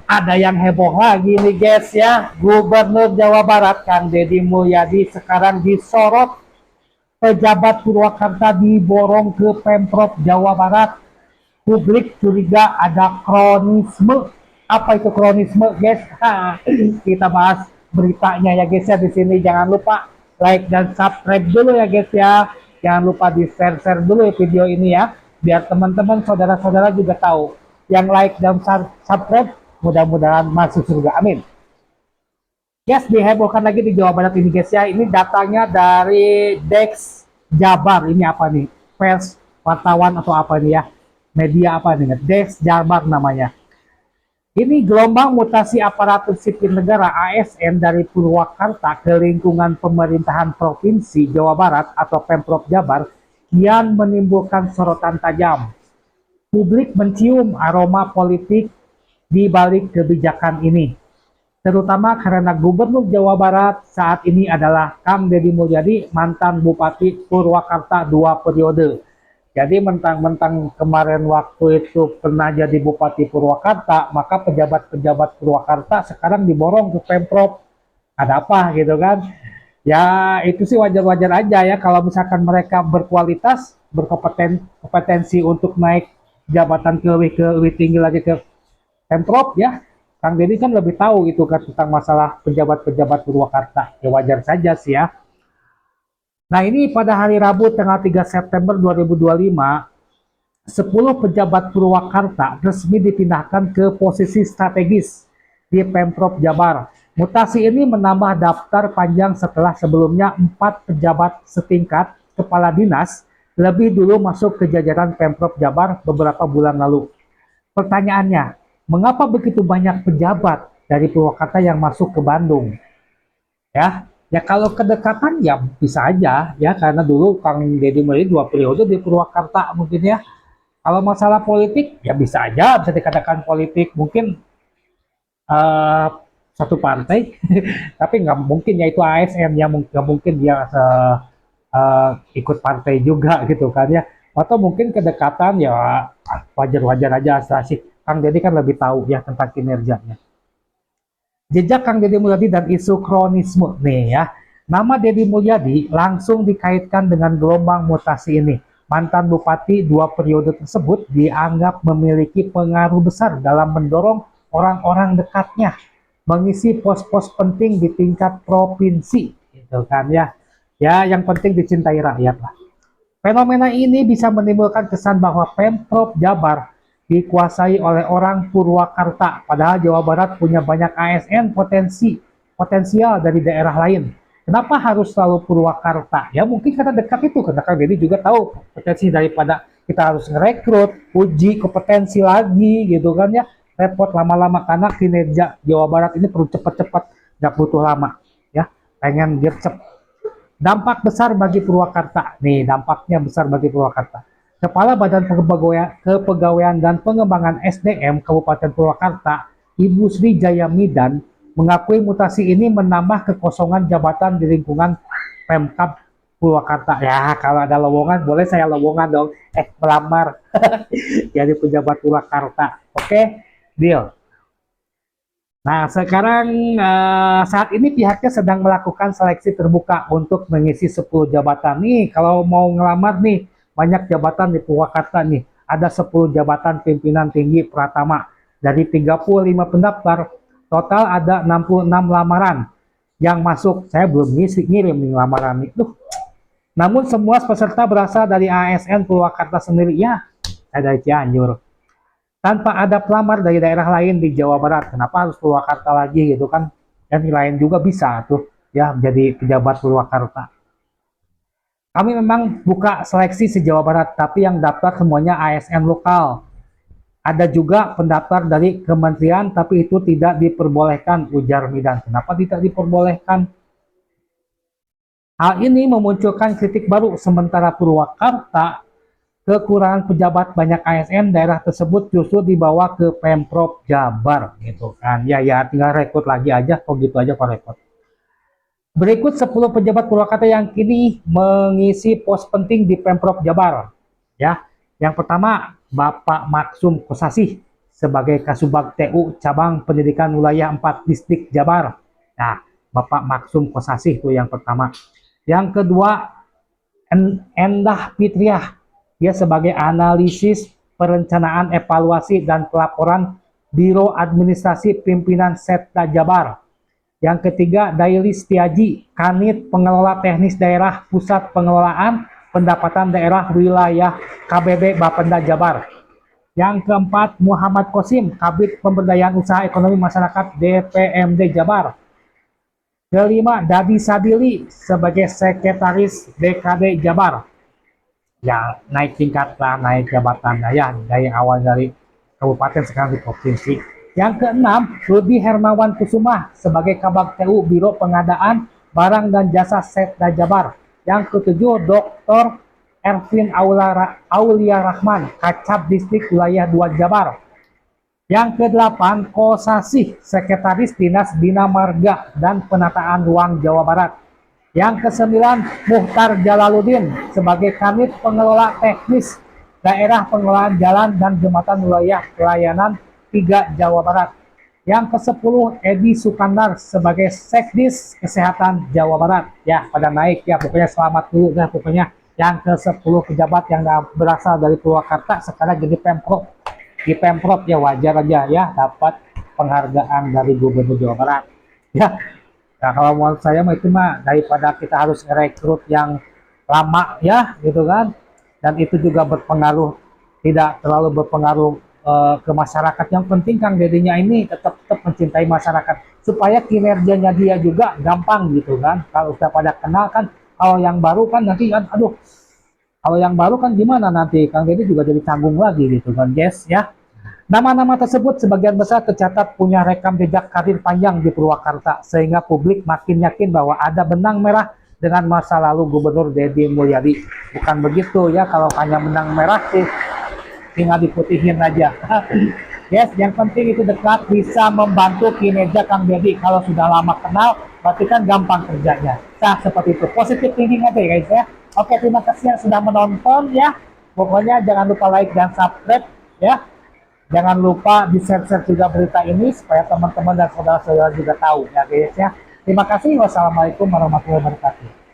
Ada yang heboh lagi nih guys ya. Gubernur Jawa Barat Kang Deddy Mulyadi sekarang disorot pejabat Purwakarta diborong ke Pemprov Jawa Barat. Publik curiga ada kronisme. Apa itu kronisme guys? Kita bahas beritanya ya guys ya di sini. Jangan lupa like dan subscribe dulu ya guys ya. Jangan lupa di share dulu ya video ini ya. Biar teman-teman saudara-saudara juga tahu. Yang like dan subscribe mudah-mudahan masuk surga. Amin. Guys, dihebohkan lagi di Jawa Barat ini guys ya. Ini datanya dari Dex Jabar. Ini apa nih? Pers, wartawan atau apa nih ya? Media apa nih? Dex Jabar namanya. Ini gelombang mutasi aparatur sipil negara ASN dari Purwakarta ke lingkungan pemerintahan Provinsi Jawa Barat atau Pemprov Jabar kian menimbulkan sorotan tajam. Publik mencium aroma politik di balik kebijakan ini, terutama karena Gubernur Jawa Barat saat ini adalah Kang Deddy Mulyadi, mantan Bupati Purwakarta 2 periode. Jadi mentang-mentang kemarin waktu itu pernah jadi Bupati Purwakarta, maka pejabat-pejabat Purwakarta sekarang diborong ke Pemprov. Ada apa gitu kan? Ya itu sih wajar-wajar aja ya kalau misalkan mereka berkualitas, berkompetensi untuk naik jabatan ke lebih tinggi lagi ke Pemprov ya. Kang Deddy kan lebih tahu gitu kan tentang masalah pejabat-pejabat Purwakarta. Ya wajar saja sih ya. Nah ini pada hari Rabu tanggal 3 September 2025, 10 pejabat Purwakarta resmi dipindahkan ke posisi strategis di Pemprov Jabar. Mutasi ini menambah daftar panjang setelah sebelumnya 4 pejabat setingkat kepala dinas lebih dulu masuk ke jajaran Pemprov Jabar beberapa bulan lalu. Pertanyaannya, mengapa begitu banyak pejabat dari Purwakarta yang masuk ke Bandung? Ya kalau kedekatan ya bisa aja ya karena dulu Kang Deddy Mulyadi 2 periode di Purwakarta mungkin ya. Kalau masalah politik ya bisa aja bisa dikatakan politik mungkin uh, satu partai, tapi nggak mungkin ya itu ASN ya nggak mungkin dia ikut partai juga gitu kan ya. Atau mungkin kedekatan ya wajar-wajar aja sih. Kang Deddy kan lebih tahu ya tentang kinerjanya. Jejak Kang Deddy Mulyadi dan isu kronisme nih ya. Nama Deddy Mulyadi langsung dikaitkan dengan gelombang mutasi ini. Mantan Bupati 2 periode tersebut dianggap memiliki pengaruh besar dalam mendorong orang-orang dekatnya mengisi pos-pos penting di tingkat provinsi, gitu kan ya. Ya, yang penting dicintai rakyat lah. Fenomena ini bisa menimbulkan kesan bahwa Pemprov Jabar dikuasai oleh orang Purwakarta, padahal Jawa Barat punya banyak ASN potensial dari daerah lain. Kenapa harus selalu Purwakarta? Ya mungkin karena dekat itu, karena Kang Deddy juga tahu potensi daripada kita harus ngerekrut, uji kompetensi lagi gitu kan ya, repot lama-lama karena kinerja Jawa Barat ini perlu cepat-cepat, nggak butuh lama ya, pengen gercep. Dampak besar bagi Purwakarta. Nih, dampaknya besar bagi Purwakarta. Kepala Badan Kepegawaian dan Pengembangan SDM Kabupaten Purwakarta, Ibu Sri Jaya Midan, mengakui mutasi ini menambah kekosongan jabatan di lingkungan Pemkab Purwakarta. Ya, kalau ada lowongan, boleh saya lowongan dong. Melamar jadi pejabat Purwakarta. Oke, deal. Nah, sekarang saat ini pihaknya sedang melakukan seleksi terbuka untuk mengisi 10 jabatan. Nih, kalau mau ngelamar nih, banyak jabatan di Purwakarta nih. Ada 10 jabatan pimpinan tinggi Pratama. Dari 35 pendaftar, total ada 66 lamaran yang masuk. Saya belum ngirim nih lamaran itu. Namun semua peserta berasal dari ASN Purwakarta sendiri. Ya, saya dari Cianjur tanpa ada pelamar dari daerah lain di Jawa Barat. Kenapa harus Purwakarta lagi gitu kan? Dan yang lain juga bisa tuh ya menjadi pejabat Purwakarta. Kami memang buka seleksi se-Jawa Barat, tapi yang daftar semuanya ASN lokal. Ada juga pendaftar dari kementerian, tapi itu tidak diperbolehkan, ujar Midan. Kenapa tidak diperbolehkan? Hal ini memunculkan kritik baru, sementara Purwakarta kekurangan pejabat banyak ASN daerah tersebut justru dibawa ke Pemprov Jabar gitu kan. Ya tinggal rekrut lagi aja kok gitu aja kok repot. Berikut 10 pejabat Purwakarta yang kini mengisi pos penting di Pemprov Jabar. Ya. Yang pertama Bapak Maksum Kosasih sebagai Kasubag TU Cabang Pendidikan Wilayah 4 Distrik Jabar. Nah, Bapak Maksum Kosasih itu yang pertama. Yang kedua, Endah Fitriah. Dia sebagai analisis perencanaan evaluasi dan pelaporan Biro Administrasi Pimpinan Setda Jabar. Yang ketiga, Daily Setiaji, Kanit Pengelola Teknis Daerah Pusat Pengelolaan Pendapatan Daerah Wilayah KBB Bapenda Jabar. Yang keempat, Muhammad Kosim, Kabid Pemberdayaan Usaha Ekonomi Masyarakat DPMD Jabar. Kelima, Dadi Sabili sebagai Sekretaris DKD Jabar. Ya, naik tingkat lah, naik jabatan ya, dari awal dari kabupaten sekarang di provinsi. Yang keenam, Rudi Hermawan Kusuma sebagai Kabag TU Biro Pengadaan Barang dan Jasa Setda Jabar. Yang ketujuh, Dr. Ervin Aulia Rahman, Kacab Distrik Wilayah 2 Jabar. Yang kedelapan, Kosasih, Sekretaris Dinas Bina Marga dan Penataan Ruang Jawa Barat. Yang kesembilan, Muhtar Jalaluddin sebagai Kanit Pengelola Teknis Daerah Pengelolaan Jalan dan Jembatan Wilayah Pelayanan 3 Jawa Barat. Yang ke-10, Edi Sukandar sebagai Sekdis Kesehatan Jawa Barat. Ya, pada naik ya, pokoknya selamat dulu ya, pokoknya. Yang ke-10 pejabat yang berasal dari Purwakarta sekarang jadi Pemprov. Di Pemprov ya wajar aja ya dapat penghargaan dari Gubernur Jawa Barat. Ya, nah, kalau menurut saya mah itu mah daripada kita harus rekrut yang lama ya gitu kan, dan itu juga berpengaruh, tidak terlalu berpengaruh ke masyarakat. Yang penting Kang Dedinya ini tetap mencintai masyarakat supaya kinerjanya dia juga gampang gitu kan. Kalau sudah pada kenal kan, kalau yang baru kan nanti kan aduh, kalau yang baru kan gimana nanti Kang Dedi juga jadi tanggung lagi gitu kan guys ya. Nama-nama tersebut sebagian besar tercatat punya rekam jejak karir panjang di Purwakarta, sehingga publik makin yakin bahwa ada benang merah dengan masa lalu Gubernur Deddy Mulyadi. Bukan begitu ya, kalau hanya benang merah sih tinggal diputihin aja. Yes, yang penting itu dekat, bisa membantu kinerja Kang Deddy. Kalau sudah lama kenal, berarti kan gampang kerjanya. Nah, seperti itu. Positif thinking aja ya guys ya. Oke, terima kasih yang sudah menonton ya. Pokoknya jangan lupa like dan subscribe ya. Jangan lupa di-share juga berita ini supaya teman-teman dan saudara-saudara juga tahu ya guys ya. Terima kasih. Wassalamualaikum warahmatullahi wabarakatuh.